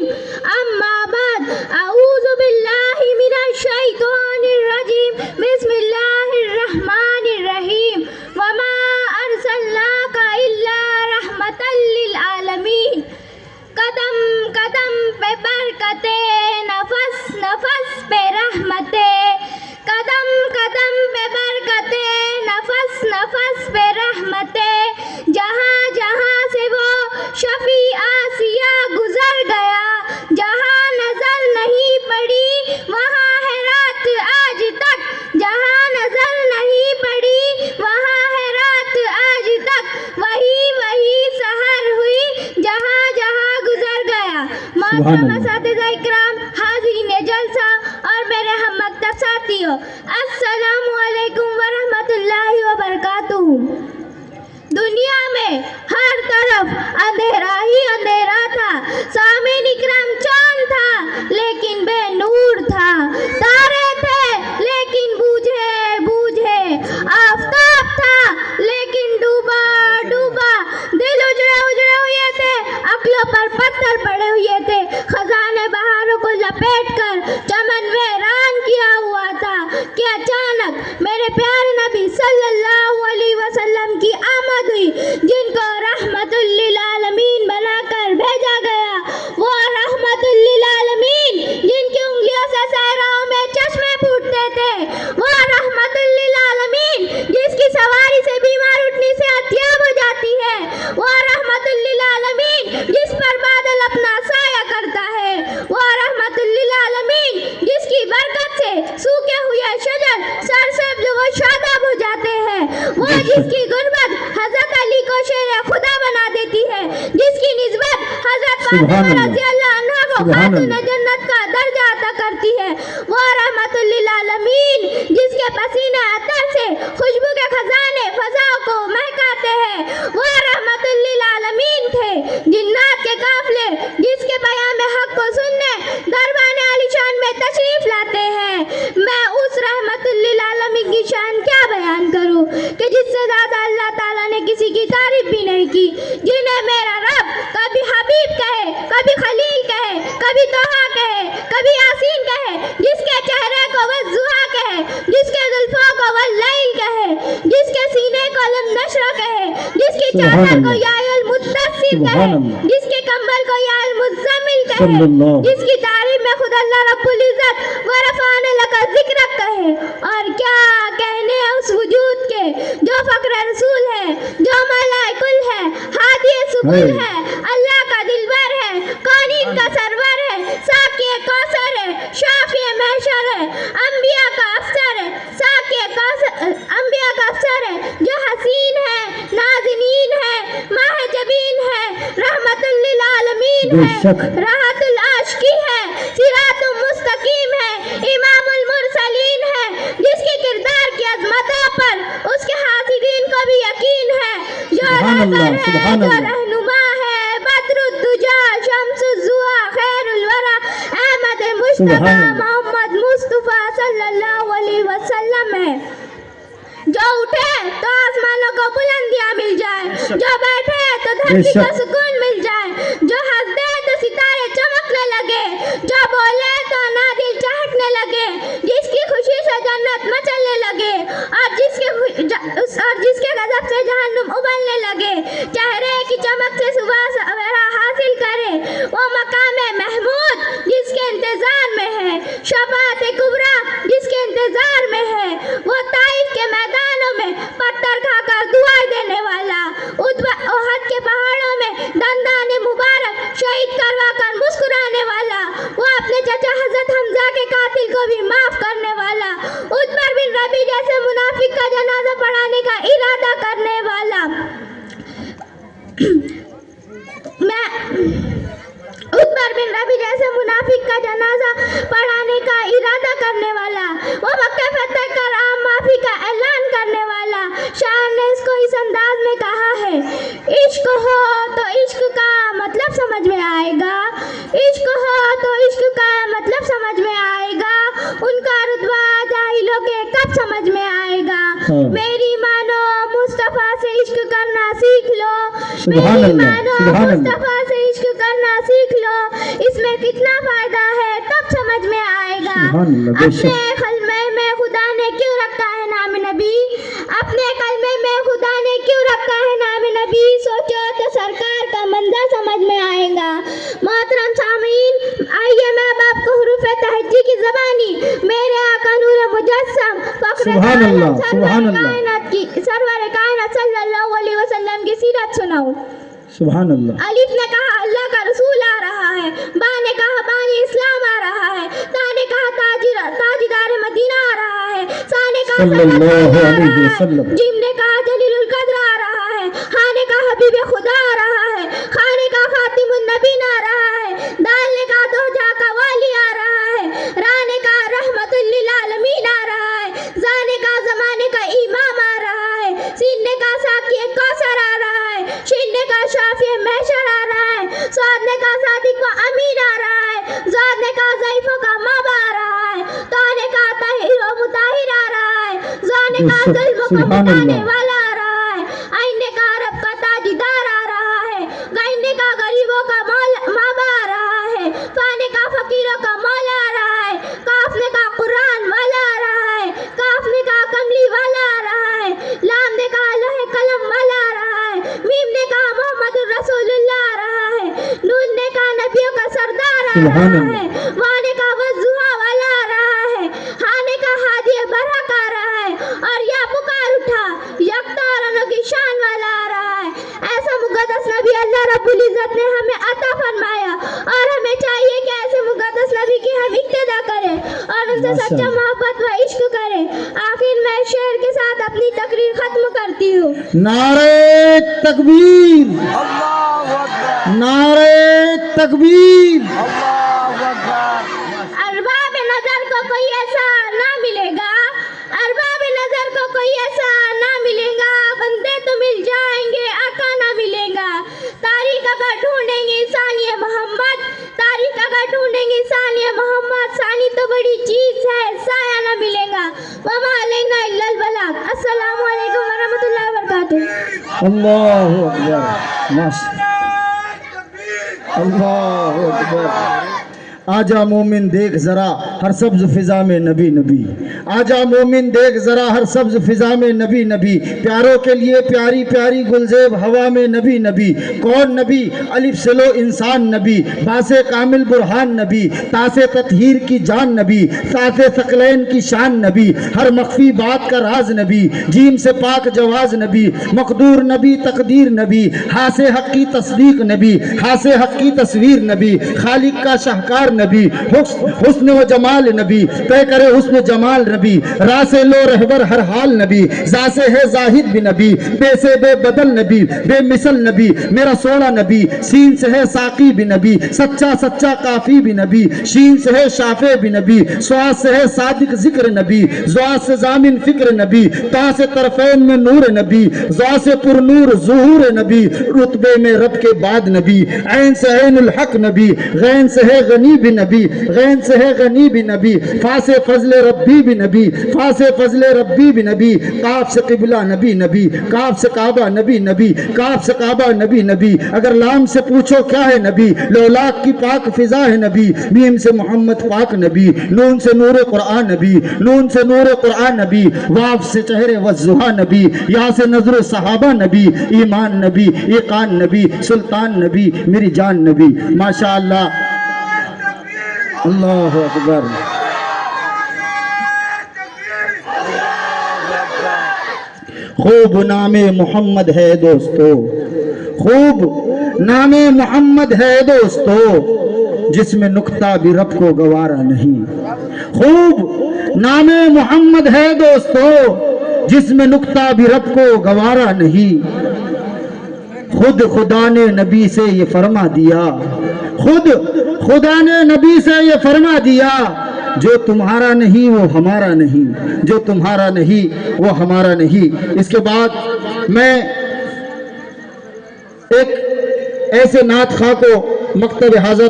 الرجيم أما بعد أعوذ بالله من الشيطان الرجيم بسم الله الرحمن الرحيم وما أرسلناك إلا رحمة للعالمين قدم قدم پہ برکتیں نفس نفس پہ رحمتیں قدم قدم پہ برکتیں نفس نفس پہ رحمتیں جہاں جہاں سے وہ شفیع آسیہ گزر گیا جہاں نظر نہیں پڑی وہاں ہے رات آج تک جہاں نظر نہیں پڑی وہاں ہے رات آج تک وہی وہی سحر ہوئی جہاں جہاں گزر گیا محترم اساتذہ اکرام حاضرین جلسہ اور میرے ہم مکتب ساتھیوں السلام علیکم ورحمۃ اللہ وبرکاتہ دنیا میں ہر طرف اندھیرا ہی اندھیرا تھا سامعین اکرام چاند تھا لیکن بے نور تھا تارے تھے لیکن بوجھے بوجھے آفتاب تھا لیکن ڈوبا ڈوبا دل اجڑے اجڑے ہوئے تھے عقلوں پر پتھر پڑے ہوئے تھے خزانے بہاروں کو لپیٹ کر چمن ویران کیا ہوا تھا کہ اچانک میرے پیارے نبی صلی اللہ علیہ وسلم کی آمد ہوئی جن کو رحمت للعالمین بنا کر بھیجا گیا وہ رحمت للعالمین جن کی انگلیوں سے صحراؤں میں چشمے پھوٹتے تھے وہ رحمت للعالمین جس کی سواری سے بیمار اٹھنے سے ہتھیاب ہو جاتی ہے وہ رحمت للعالمین جس پر بادل اپنا سایہ کرتا ہے وہ رحمت للعالمین جس کی برکت سے سوکھے ہوئے شجر سرسبز و شاداب ہو جاتے ہیں وہ جس کی غربت حضرت علی کو شیر خدا بنا دیتی ہے جس کی نسبت حضرت فاطمہ رضی اللہ عنہا کو خاتون جنت کا درجہ عطا کرتی ہے وہ رحمت للعالمین جس کے پسینہ عطر سے خوشبو کے خزانے فضاؤں کو مہکاتے ہیں وہ رحمت للعالمین تھے جنات کے قافلے جس کے پیام حق کو سننے دربان علی شان میں تشریف لاتے ہیں میں اس رحمت للعالمین کی شان کیا بیان کروں کہ جس سے زیادہ اللہ تعالیٰ نے کسی کی تعریف بھی نہیں کی جنہیں میرا رب کبھی حبیب کہے کبھی خلیل کہے کبھی طہا کہے کبھی یاسین کہے جس کے چہرے کو والضحیٰ کہے جس کے زلفوں کو واللیل کہے جس کے سینے کو لم نشر کہے جس کی چادر کو یا المدثر کہے جس کے کمبل کو یا المزمل کہے جس کی تعریف میں خود اللہ رب العزت ورفعنا لک ذکرک کہے اور کیا کہنے اس وجود کے جو فقر رسول ہے جو مولا کل ہے ہادی سبل ہے اللہ کا دلبر ہے کونین کا سرور ہے ساقی کوثر ہے شافی محشر ہے انبیاء کا افسر ہے ساقی کوثر انبیاء کا افسر ہے جو حسین ہے نازنین ہے ماہ جبین ہے رحمت للعالمین ہے راحت العاشقی ہے صراط مستقیم ہے امام المرسلین ہے جس کی کردار کی عظمتوں پر اس کے حاسدین کو بھی یقین ہے جو رہبر ہے جو رہنما ہے بدر الدجا شمس الضحیٰ خیر الورا احمد مصطفیٰ محمد مصطفیٰ صلی اللہ علیہ وسلم ہے جو اٹھے تو آسمانوں کو بلندیاں مل جائے جو بیٹھے تو دھرتی کو سکون مل جائے جو ہنس دے تو ستارے چمکنے لگے جو بولے تو نادل چہکنے لگے جس کی خوشی سے جنت مچلنے لگے اور جس کے غضب سے جہنم ابلنے لگے چہرے کی چمک سے صبح سویرا حاصل کرے وہ مقام محمود جس کے انتظار میں ہے شفاعت کبریٰ جس کے انتظار میں ہے وہ طائف کے میدانوں میں پتھر کھا کر دعائیں دینے والا احد کے پہاڑوں میں دندان مبارک شہید کروا کر مسکرانے والا وہ اپنے چچا حضرت حمزہ کے قاتل کو بھی معاف کرنے والا عتبہ بن ربیع جیسے منافق کا جنازہ پڑھانے کا ارادہ کرنے والا عتبہ بن ربیع جیسے منافق کا جنازہ پڑھانے کا ارادہ کرنے والا وہ مکہ فتح کر عام معافی کا اعلان کرنے والا شاعر نے اس کو اس انداز میں کہا ہے عشق ہو تو عشق کا مطلب سمجھ میں آئے گا عشق ہو تو عشق کا مطلب سمجھ میں آئے گا ان کا رتبہ جاہلوں کے کب سمجھ میں آئے گا میری مانو مصطفیٰ سے عشق کرنا سیکھ لو میری مانو مصطفیٰ سے عشق کرنا سیکھ لو، اس میں کتنا فائدہ ہے تب سمجھ میں آئے گا۔ اپنے کلمے میں خدا نے کیوں رکھا ہے نام نبی، اپنے کلمے میں خدا نے کیوں رکھا ہے نام نبی، سوچو تو سرکار کا منظر سمجھ میں آئے گا۔ محترم سامعین، آئیے میں اب آپ کو حروف تہجی کی زبانی میرے آقا نور مجسم فخر کائنات کی سرور کائنات صلی اللہ علیہ وسلم کی سیرت سناؤں۔ سبحان اللہ۔ الف نے کہا اللہ کا رسول آ رہا ہے، با نے کہا بانی اسلام آ رہا ہے، تا نے کہا تاجدار مدینہ آ رہا ہے، سا نے کہا صلی اللہ علیہ وسلم، جیم نے کہا جلیل القدر آ رہا ہے، ہا نے کہا حبیب خدا آ رہا ہے، خا نے کہا خاتم النبین آ رہا ہے، دال نے کہا دو جا کا والی آ رہا ہے، را نے کہا رحمت للعالمین آ رہا ہے، زا نے کہا زمانے کا امام آ رہا ہے، سین نے کہا ساقی کوثر آ رہا ہے، شین نے کہا شافی محشر آ رہا ہے، سعد نے کہا صادق و امین آ رہا ہے، زاد نے کہا ضعیفوں کا مابا آ رہا ہے، تا نے کہا طاہر و مطہر آ رہا ہے، زا نے کہا ظلم کو مٹانے والا آ رہا ہے، عین نے کہا رب کا تاجدار آ رہا ہے، غین نے کہا غریبوں کا مابا آ رہا ہے، فا نے کہا فقیروں کا مولا آ رہا ہے، کاف نے کہا قرآن والا آ رہا ہے، کاف نے کہا کملی والا آ رہا ہے، لام نے کہا لوح قلم والا آ رہا ہے، میم نے کہا محمد الرسول اللہ آ رہا ہے، نون نے کہا نبیوں کا سردار آ رہا ہے، واں نے کہا وضحیٰ والا آ رہا ہے، ہاں نے کہا ہادی برحق آ رہا ہے، اور یا پکار اٹھا یکتا اور انوکھی شان والا آ رہا ہے۔ ایسا مقدس نبی اللہ رب العزت نے ہمیں عطا فرمایا، اور ہمیں چاہیے کہ ایسے مقدس نبی کی ہم اقتدا کریں اور ان سے سچا محبت و عشق کریں۔ آخر میں شعر کے ساتھ اپنی تقریر ختم کرتی ہوں۔ نعرہ تکبیر، نعرہ تکبیر، ارباب نظر کو کوئی ایسا نہ ملے گا، ارباب نظر کو کوئی ایسا نہ ملے گا، بندے تو مل جائیں گے آقا نہ ملے گا، تاریخ اگر ڈھونڈیں گے ثانی محمد، تاریخ اگر ڈھونڈیں گے ثانی محمد، ثانی تو بڑی چیز ہے سایہ نہ ملے گا، وما علینا الا البلاغ۔ السلام علیکم ورحمۃ اللہ وبرکاتہ۔ اللہ اکبر، اللہ اکبر۔ آجا مومن دیکھ ذرا ہر سبز فضا میں نبی نبی، آجا مومن دیکھ ذرا ہر سبز فضا میں نبی نبی، پیاروں کے لیے پیاری پیاری گلزیب ہوا میں نبی نبی، کون نبی؟ الف سے لو انسان نبی، باس کامل برہان نبی، تاس تطہیر کی جان نبی، ساس ثقلین کی شان نبی، ہر مخفی بات کا راز نبی، جیم سے پاک جواز نبی، مقدور نبی تقدیر نبی، ہا سے حق کی تصدیق نبی، ہا سے حق کی تصویر نبی، خالق کا شاہکار نبی، حسن و جمال نبی، طے کرے حسن جمال نبی، را سے لو رہبر ہر حال نبی، زا سے ہے زاہد بھی نبی، بے سے بے بدل نبی، بے مثل نبی، میرا سونا نبی، سین سے ہے ساقی بھی نبی، سچا سچا کافی بھی نبی، شین سے ہے شافع بھی نبی، سوا سے ہے صادق ذکر نبی، زوا سے ضامن فکر نبی، تا سے طرفین میں نور نبی، زوا سے پر نور ظہور نبی، رتبے میں رب کے بعد نبی، عین سے عین الحق نبی، غین سے ہے غنی بھی نبی، غین سے ہے غنی بھی نبی، فا سے فضل ربی بھی نبی، فا سے فضل ربی بھی نبی، کاف سے قبلہ نبی نبی، کاف سے کعبہ نبی نبی، کاف سے کعبہ نبی نبی، اگر لام سے پوچھو کیا ہے نبی، لولاک کی پاک فضا ہے نبی، میم سے محمد پاک نبی، نون سے نور قرآن نبی، نون سے نور قرآن نبی، واف سے چہرے والضحیٰ نبی، یا سے نظر صحابہ نبی، ایمان نبی، ایقان نبی، سلطان نبی، میری جان نبی۔ ماشاءاللہ، اللہ اکبر۔ خوب نام محمد ہے دوستو، خوب نام محمد ہے دوستو، جس میں نکتہ بھی رب کو گوارا نہیں، خوب نام محمد ہے دوستو، جس میں نکتہ بھی رب کو گوارا نہیں، خود خدا نے نبی سے یہ فرما دیا، خود خدا نے نبی سے یہ فرما دیا، جو تمہارا نہیں وہ ہمارا نہیں، جو تمہارا نہیں وہ ہمارا نہیں۔ اس کے بعد میں ایک ایسے نعت خواہ کو مکتب حاضر